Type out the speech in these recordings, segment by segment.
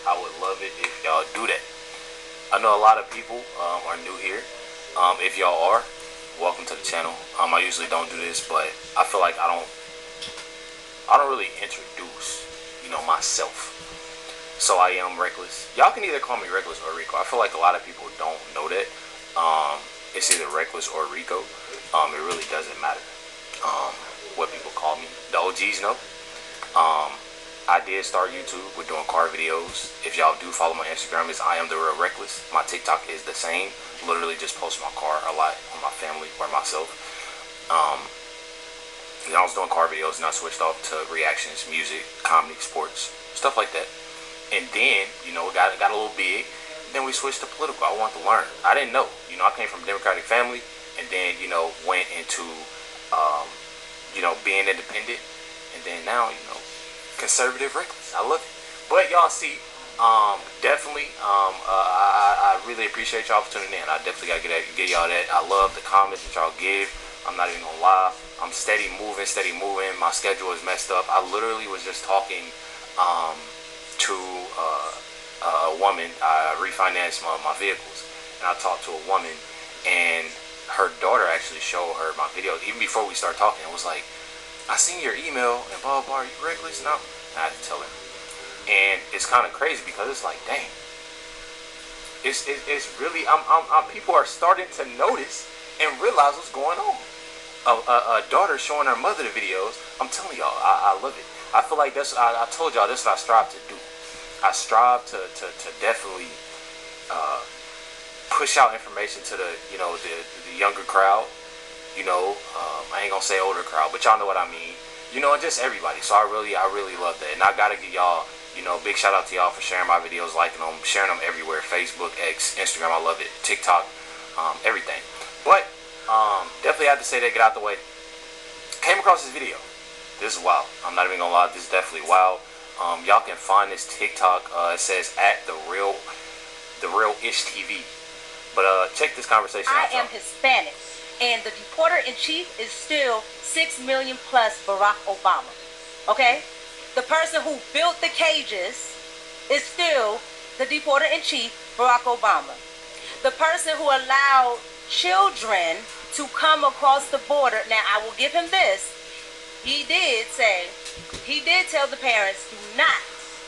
I would love it if y'all do that. I know a lot of people are new here. If y'all are, welcome to the channel. I usually don't do this, but I feel like I don't really introduce, myself. So I am Reckless. Y'all can either call me Reckless or Rico. I feel like a lot of people don't know that. It's either Reckless or Rico. It really doesn't matter what people call me. The OGs know. I did start YouTube with doing car videos. If y'all do follow my Instagram, it's I am the real Reckless. My TikTok is the same. Literally just post my car a lot on my family or myself. I was doing car videos and I switched off to reactions, music, comedy, sports, stuff like that. And then, got a little big. Then we switched to political. I wanted to learn. I didn't know. I came from a Democratic family, and then, went into, being independent. And then now, conservative Reckless. I love it. But y'all see, definitely, I really appreciate y'all for tuning in. I definitely got to get y'all that. I love the comments that y'all give. I'm not even going to lie. I'm steady moving. My schedule is messed up. I literally was just talking to a woman. I refinanced my vehicles, and I talked to a woman, and her daughter actually showed her my videos even before we started talking. It was like, I seen your email and blah blah blah. Are you Reckless? No, I had to tell her, and it's kind of crazy because it's like, dang, it's really people are starting to notice and realize what's going on. A daughter showing her mother the videos. I'm telling y'all, I love it. I feel like that's. I told y'all this is what I strive to do. I strive to definitely push out information to the the younger crowd. I ain't gonna say older crowd, but y'all know what I mean. Just everybody. So I really love that, and I gotta give y'all big shout out to y'all for sharing my videos, liking them, sharing them everywhere. Facebook, X, Instagram. I love it. TikTok, everything. But definitely have to say that. Get out the way. Came across this video. This is wild. I'm not even gonna lie. This is definitely wild. Y'all can find this TikTok. It says at the real ish TV. But check this conversation out. I am Hispanic, and the deporter in chief is still 6 million plus Barack Obama. Okay, the person who built the cages is still the deporter in chief, Barack Obama. The person who allowed children to come across the border. Now I will give him this. He did tell the parents, do not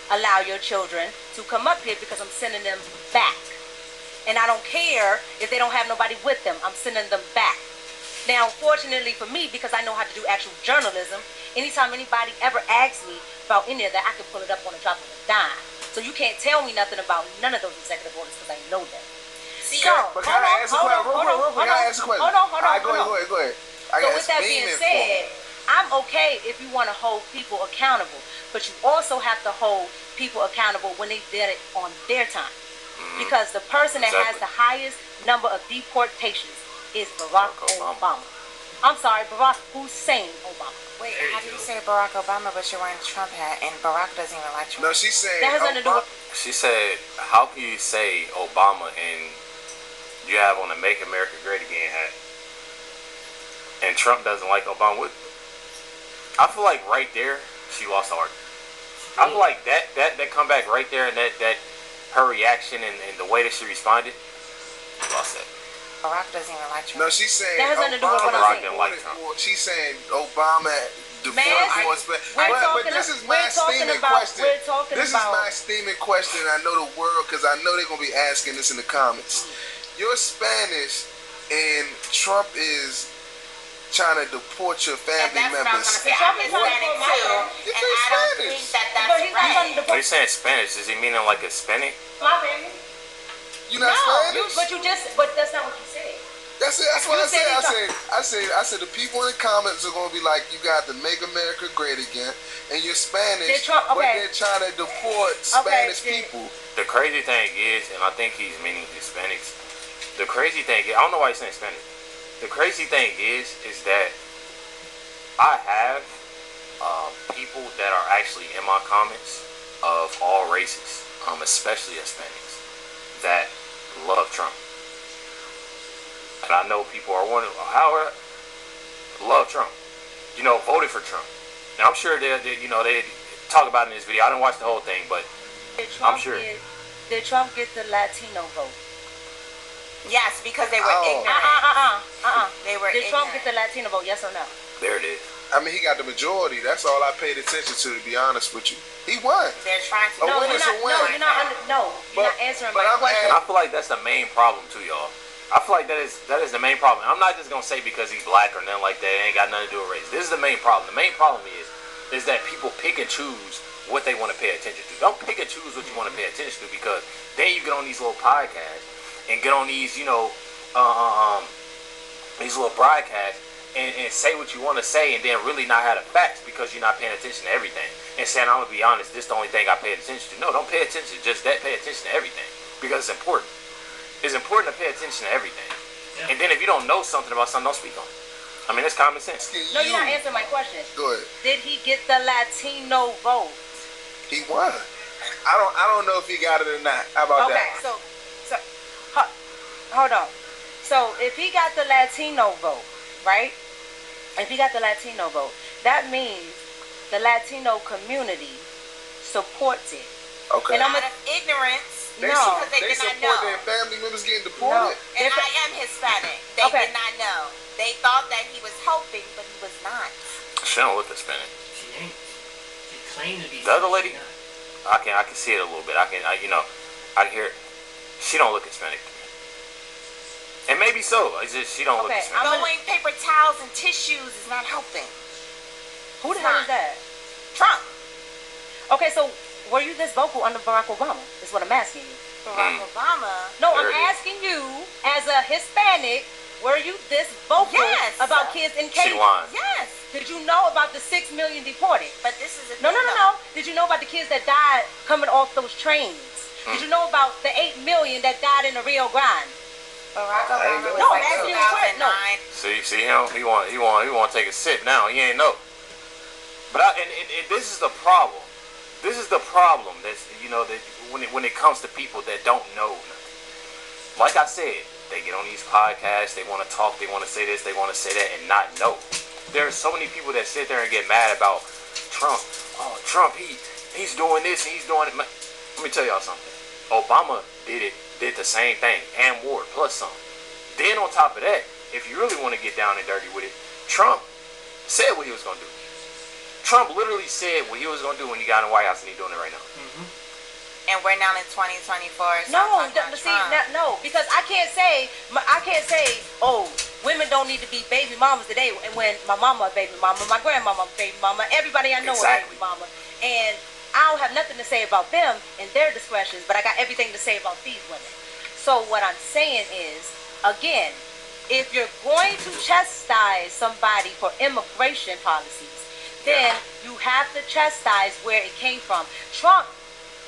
allow your children to come up here because I'm sending them back. And I don't care if they don't have nobody with them. I'm sending them back. Now, fortunately for me, because I know how to do actual journalism, anytime anybody ever asks me about any of that, I can pull it up on the drop of a dime. So you can't tell me nothing about none of those executive orders because I know them. So, but can I ask a question? Hold on. Go ahead. So with that being said, I'm okay if you want to hold people accountable, but you also have to hold people accountable when they did it on their time. Because the person that has the highest number of deportations is Barack Obama. I'm sorry, Barack Hussein Obama. Wait, how do you say Barack Obama but you're wearing a Trump hat and Barack doesn't even like Trump? No, she said that has nothing to do with. She said, how can you say Obama and you have on a Make America Great Again hat and Trump doesn't like Obama? I feel like right there she lost the argument. I feel like that comeback right there and that her reaction and the way that she responded, she lost that. Barack doesn't even like Trump. No, she's saying that has nothing to do with what I'm saying. Like Trump. She's saying Obama but this is my steaming question. This is my steaming question. I know the world, because I know they're gonna be asking this in the comments. You're Spanish, and Trump is trying to deport your family members. Trump is Hispanic too, and I don't think that that's right. When he's saying Spanish, is he meaning like Hispanic? My family. You not Spanish? But that's not what you said. That's it. That's what I said. I said the people in the comments are gonna be like, you got to Make America Great Again, and you're Spanish, but they're trying to deport Spanish people. The crazy thing is, and I think he's meaning Hispanics. The crazy thing is, I don't know why he's saying Spanish. The crazy thing is that I have people that are actually in my comments of all races, especially Hispanics, that love Trump. And I know people are wondering, how love Trump, voted for Trump. Now I'm sure they talk about it in this video. I didn't watch the whole thing, but I'm sure. Did Trump get the Latino vote? Yes, because they were ignorant. They were Did Trump get the Latino vote, yes or no? There it is. I mean, he got the majority. That's all I paid attention to be honest with you. He won. They're trying to... No, you're not answering my question. I feel like that's the main problem too, y'all. I feel like that is the main problem. I'm not just going to say because he's black or nothing like that. It ain't got nothing to do with race. This is the main problem. The main problem is that people pick and choose what they want to pay attention to. Don't pick and choose what you want to pay attention to, because then you get on these little podcasts and get on these, these little broadcasts and say what you want to say and then really not have the facts because you're not paying attention to everything. And saying, I'm going to be honest, this is the only thing I pay attention to. No, don't pay attention to just that. Pay attention to everything because it's important. It's important to pay attention to everything. Yeah. And then if you don't know something about something, don't speak on it. I mean, it's common sense. No, you're not answering my question. Go ahead. Did he get the Latino vote? He won. I don't know if he got it or not. How about that? Okay, so hold on. So if he got the Latino vote, right? If he got the Latino vote, that means the Latino community supports it. Okay. And out of ignorance. They did support not know. their family members getting deported. No. And I am Hispanic. They did not know. They thought that he was hoping, but he was not. She don't look Hispanic. She ain't. She claimed to be. The other lady, I can see it a little bit. I can hear it. She don't look Hispanic to me. And maybe so. It's just she don't look Hispanic. Throwing paper towels and tissues is not helping. Who the hell is that? Trump. Okay, so were you this vocal under Barack Obama? Is what I'm asking you. Barack Obama? No, I'm asking you, as a Hispanic, were you this vocal about kids in cages? She won. Yes. Did you know about the 6 million deported? But this is a No. Did you know about the kids that died coming off those trains? Did you know about the 8 million that died in the Rio Grande? Barack Obama was like 2009. See him? He want to take a sip now. He ain't know. But this is the problem. This is the problem. That's that when it comes to people that don't know nothing. Like I said, they get on these podcasts. They want to talk. They want to say this. They want to say that, and not know. There are so many people that sit there and get mad about Trump. Oh, Trump, he's doing this and he's doing it. Let me tell y'all something. Obama did the same thing and more plus some. Then on top of that, if you really want to get down and dirty with it, Trump said what he was going to do. Trump literally said what he was going to do when he got in the White House, and he's doing it right now. Mm-hmm. And we're now in 2024. No, because I can't say, oh, women don't need to be baby mamas today. And when my mama a baby mama, my grandmama a baby mama, everybody I know a baby mama, and I don't have nothing to say about them and their discretions, but I got everything to say about these women. So what I'm saying is, again, if you're going to chastise somebody for immigration policies, then you have to chastise where it came from. Trump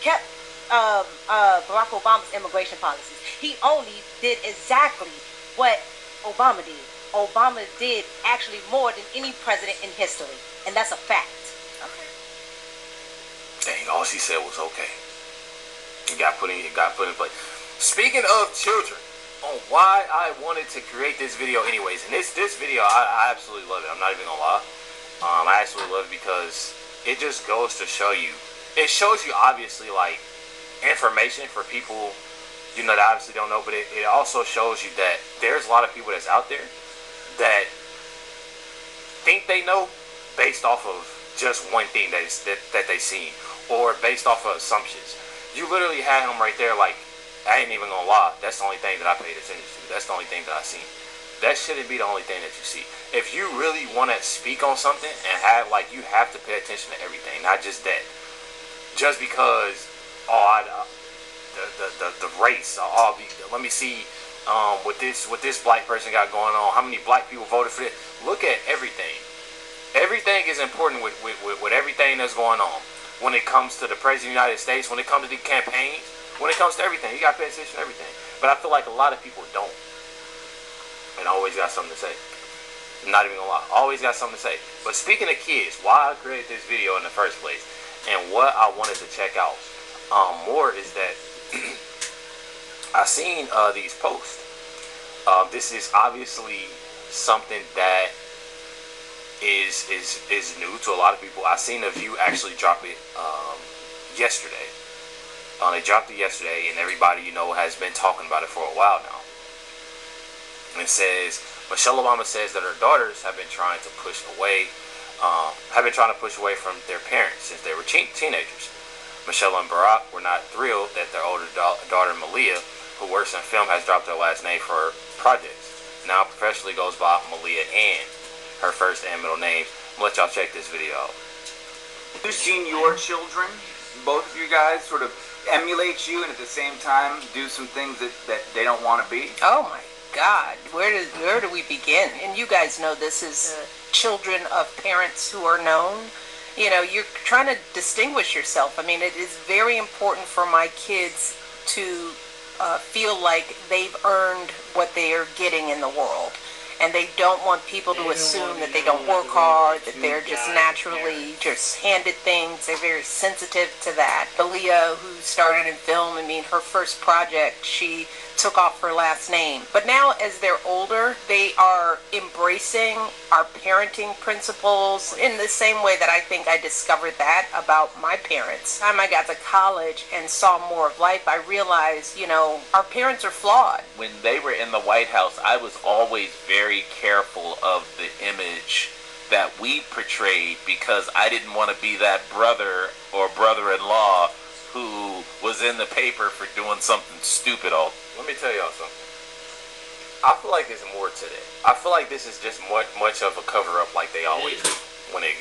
kept Barack Obama's immigration policies. He only did exactly what Obama did. Obama did actually more than any president in history, and that's a fact. Okay. Dang, all she said was okay. It got put in place. Speaking of children, on why I wanted to create this video anyways, and this video, I absolutely love it. I'm not even gonna lie. I absolutely love it because it just goes to show you. It shows you obviously like information for people that obviously don't know, but it also shows you that there's a lot of people that's out there that think they know based off of just one thing that they seen or based off of assumptions. You literally had him right there like, I ain't even gonna lie, that's the only thing that I paid attention to. That's the only thing that I seen. That shouldn't be the only thing that you see. If you really want to speak on something and you have to pay attention to everything, not just that. Just because, the race, let me see what this black person got going on. How many black people voted for it? Look at everything. Everything is important with everything that's going on. When it comes to the President of the United States, when it comes to the campaigns, when it comes to everything, you got to pay attention to everything. But I feel like a lot of people don't. And always got something to say. I'm not even gonna lie. Always got something to say. But speaking of kids, why I created this video in the first place and what I wanted to check out more is that I seen these posts. This is obviously something that is new to a lot of people. I seen The View actually drop it yesterday. They dropped it yesterday, and everybody, has been talking about it for a while now. And it says, Michelle Obama says that her daughters have been trying to push away from their parents since they were teenagers. Michelle and Barack were not thrilled that their older daughter Malia, who works in film, has dropped her last name for projects. Now professionally goes by Malia Ann, her first and middle names. I'm gonna let y'all check this video out. You've seen your children, both of you guys, sort of emulate you and at the same time do some things that they don't want to be? Oh my God, where do we begin? And you guys know this is children of parents who are known. You're trying to distinguish yourself. I mean, it is very important for my kids to feel like they've earned what they are getting in the world. And they don't want people to assume that they don't work hard, that they're just naturally just handed things. They're very sensitive to that. Aaliyah, who started in film, her first project, she took off her last name. But now as they're older, they are embracing our parenting principles in the same way that I think I discovered that about my parents. By the time I got to college and saw more of life, I realized, our parents are flawed. When they were in the White House, I was always very careful of the image that we portrayed because I didn't want to be that brother or brother-in-law who was in the paper for doing something stupid. Let me tell y'all something. I feel like there's more to that. I feel like this is just much of a cover-up, like they always do when it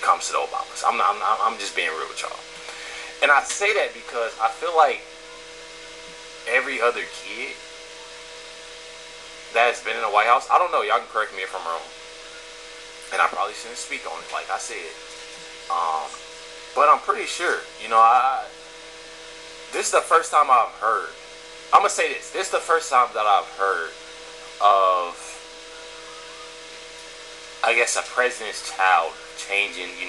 comes to the Obamas. I'm just being real with y'all, and I say that because I feel like every other kid that's been in the White House, I don't know, y'all can correct me if I'm wrong, and I probably shouldn't speak on it, like I said, but I'm pretty sure, this is the first time I've heard, I'm gonna say this is the first time that I've heard of, I guess, a president's child changing, the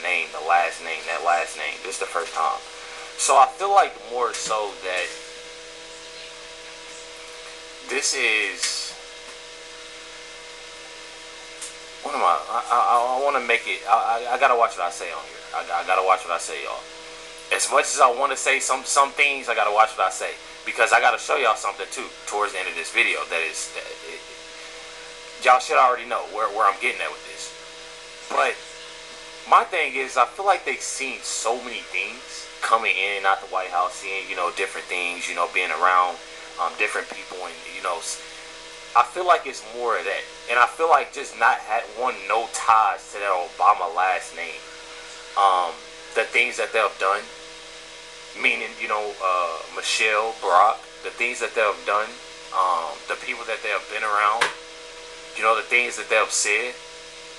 name, the last name, that last name. This is the first time. So I feel like more so that this is, what am I want to make it, I gotta watch what I say on here. I gotta watch what I say, y'all. As much as I want to say some things, I gotta watch what I say, because I gotta show y'all something too towards the end of this video. Y'all should already know where I'm getting at with this. But my thing is, I feel like they've seen so many things coming in and out the White House, seeing different things, being around different people, and I feel like it's more of that. And I feel like just not no ties to that Obama last name. The things that they've done, meaning, Michelle, Barack, the things that they've done, the people that they have been around, the things that they've said,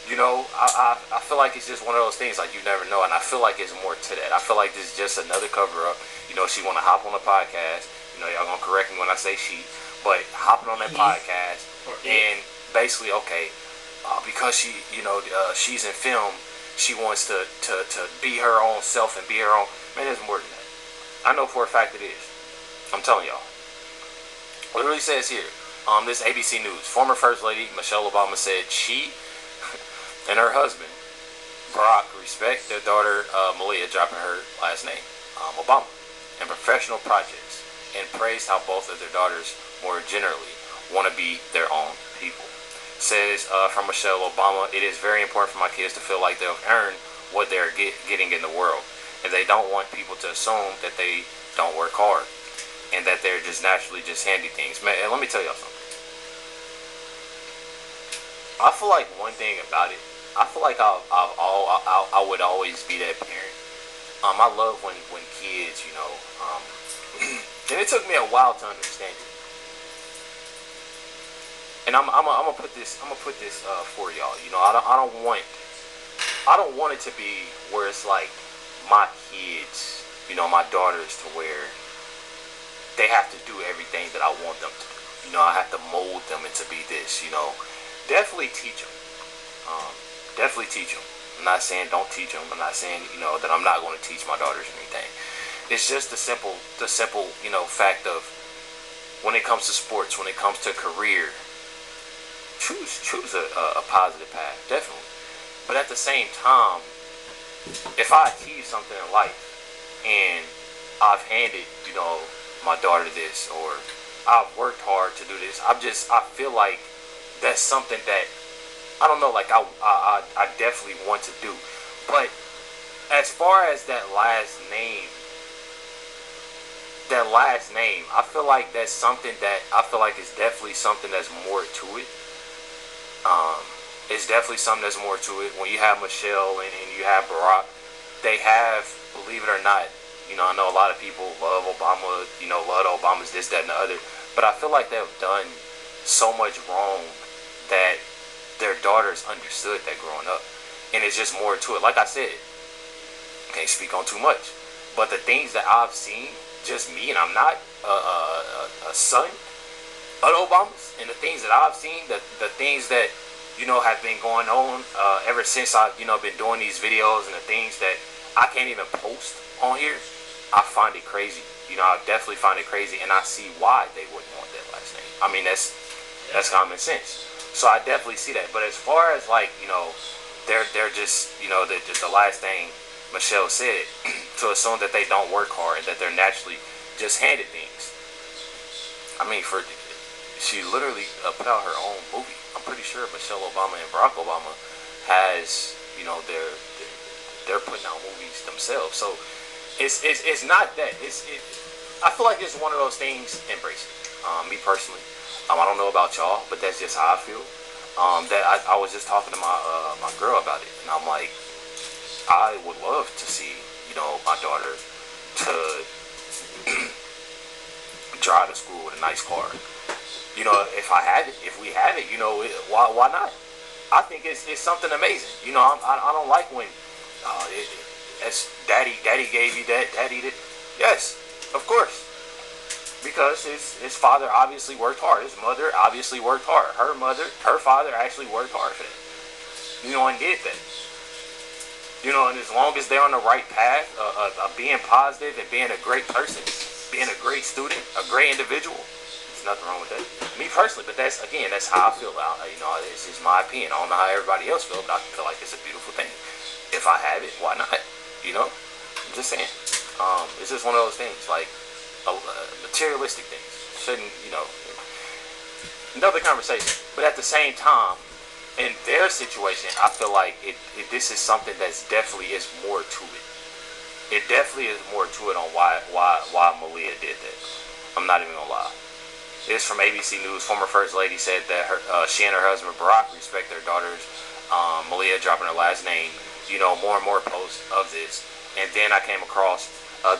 I feel like it's just one of those things, like, you never know, and I feel like it's more to that. I feel like this is just another cover-up. She want to hop on the podcast, y'all gonna correct me when I say she, but hopping on that podcast, and basically, okay, because she, she's in film, she wants to be her own self and be her own. Man, there's more than that. I know for a fact it is. I'm telling y'all. What it really says here, this ABC News, former First Lady Michelle Obama said she and her husband, Barack, respect their daughter Malia dropping her last name, Obama, in professional projects, and praised how both of their daughters more generally want to be their own people. Says from Michelle Obama, it is very important for my kids to feel like they'll earn what they're getting in the world, and they don't want people to assume that they don't work hard and that they're just naturally just handy things. Man, and let me tell y'all something. I feel like one thing about it, I feel like I would always be that parent. I love when kids, and it took me a while to understand it. And I'm gonna put this for y'all. I don't want it to be where it's like my kids, my daughters, to where they have to do everything that I want them to do. I have to mold them into be this. Definitely teach them. Definitely teach them. I'm not saying don't teach them. I'm not saying that I'm not going to teach my daughters anything. It's just the simple fact of, when it comes to sports, when it comes to career, choose a positive path, definitely. But at the same time, if I achieve something in life and I've handed, my daughter this, or I've worked hard to do this. I feel like that's something that, I don't know, like I definitely want to do. But as far as that last name, I feel like that's something that I feel like is definitely something that's more to it. It's definitely something that's more to it. When you have Michelle and you have Barack, they have, believe it or not, I know a lot of people love Obama, love Obama's this, that, and the other. But I feel like they've done so much wrong that their daughters understood that growing up. And it's just more to it. Like I said, can't speak on too much. But the things that I've seen, just me, and I'm not a son of the Obamas, and the things that I've seen, the things that, have been going on ever since I've, been doing these videos, and the things that I can't even post on here, I find it crazy. I definitely find it crazy, and I see why they wouldn't want that last name. I mean, that's common sense. So I definitely see that. But as far as like, they're just, the last thing Michelle said, to assume that they don't work hard and that they're naturally just handed things. I mean, she literally put out her own movie. I'm pretty sure Michelle Obama and Barack Obama has, they're putting out movies themselves. So it's not that. I feel like it's one of those things. Embrace it. Me personally, I don't know about y'all, but that's just how I feel. That I was just talking to my girl about it, and I'm like, I would love to see, my daughter to drive to school with a nice car. If we have it, why not? I think it's something amazing. I don't like when as daddy gave you that, daddy did. Yes, of course. Because his father obviously worked hard. His mother obviously worked hard. Her father actually worked hard for that. And did that. And as long as they're on the right path of being positive and being a great person, being a great student, a great individual, there's nothing wrong with that. Me personally, but that's how I feel about it. It's just my opinion. I don't know how everybody else feels, but I feel like it's a beautiful thing. If I have it, why not? I'm just saying. It's just one of those things, like materialistic things. Shouldn't, another conversation. But at the same time, in their situation, I feel like this is something that's definitely is more to it. It definitely is more to it on why Malia did that. I'm not even gonna lie. This from ABC News. Former First Lady said that she and her husband Barack respect their daughters. Malia dropping her last name. More and more posts of this. And then I came across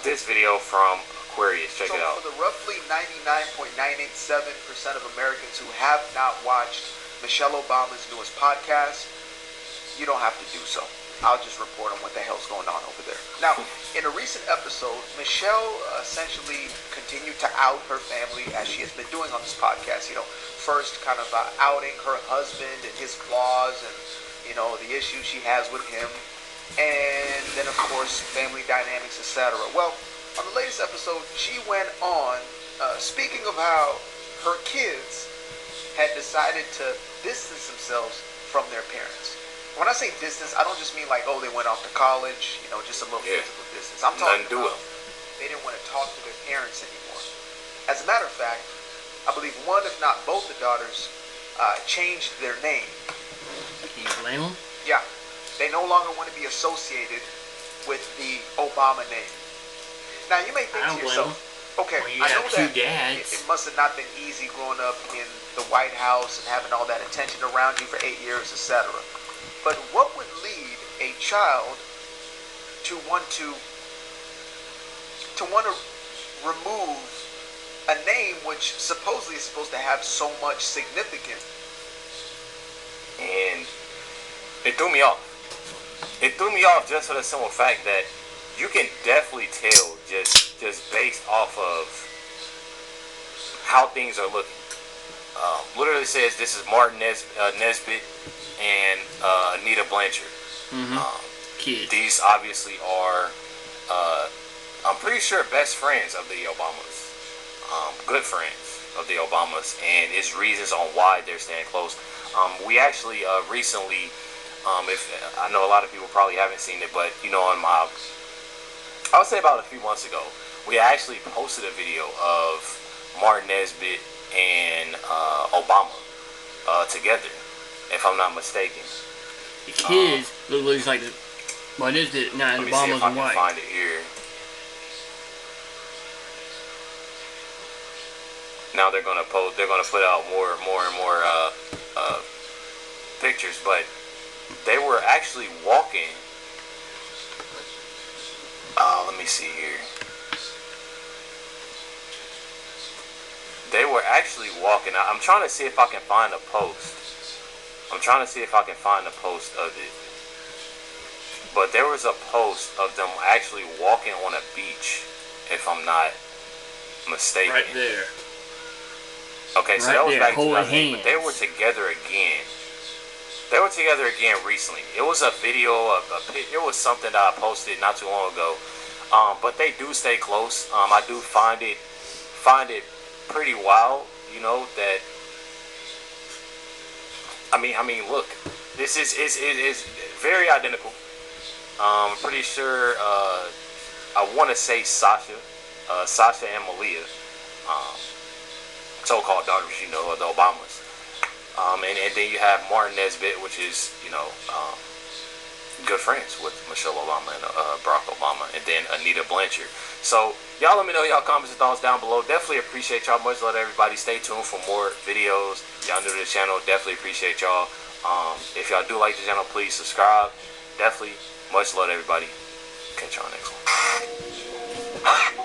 this video from Aquarius. Check it out. For the roughly 99.987% of Americans who have not watched Michelle Obama's newest podcast, you don't have to do so. I'll just report on what the hell's going on over there. Now, in a recent episode, Michelle essentially continued to out her family as she has been doing on this podcast. First kind of outing her husband and his flaws and, the issues she has with him. And then, of course, family dynamics, etc. Well, on the latest episode, she went on speaking of how her kids had decided to distance themselves from their parents. When I say distance, I don't just mean like, they went off to college, just a little physical distance. I'm talking about they didn't want to talk to their parents anymore. As a matter of fact, I believe one, if not both the daughters, changed their name. Can you blame them? Yeah. They no longer want to be associated with the Obama name. Now, you may think to yourself, okay, I know that it must have not been easy growing up in the White House and having all that attention around you for 8 years, etc. But what would lead a child to want to remove a name which supposedly is supposed to have so much significance? And it threw me off. It threw me off just for the simple fact that you can definitely tell just based off of how things are looking. Literally says this is Martin Nesbitt and Anita Blanchard. Kids. These obviously are, I'm pretty sure, best friends of the Obamas. Good friends of the Obamas, and it's reasons on why they're staying close. We actually recently, if I know a lot of people probably haven't seen it, but on my, I would say about a few months ago, we actually posted a video of Martin Nesbitt and Obama together, if I'm not mistaken. The kids looks like the. What is it? Not let me see Obama's if I and can white. find it here. Now they're gonna post. They're gonna put out more and more pictures, but they were actually walking. Let me see here. They were actually walking. I'm trying to see if I can find a post. I'm trying to see if I can find a post of it. But there was a post of them actually walking on a beach, if I'm not mistaken. Right there. Okay, so right that was there, back in holding 2008, but they were together again. They were together again recently. It was a video of it was something that I posted not too long ago. But they do stay close. I do find it pretty wild, you know, that I mean, look, this is very identical. I'm pretty sure I want to say Sasha and Malia, so-called daughters, you know, of the Obamas. And then you have Martin Nesbitt, which is, you know, good friends with Michelle Obama and Barack Obama, and then Anita Blanchard. So y'all let me know y'all comments and thoughts down below. Definitely appreciate y'all. Much love to everybody. Stay tuned for more videos. Y'all new to the channel, definitely appreciate y'all. If y'all do like the channel, please subscribe. Definitely much love to everybody. Catch y'all next one.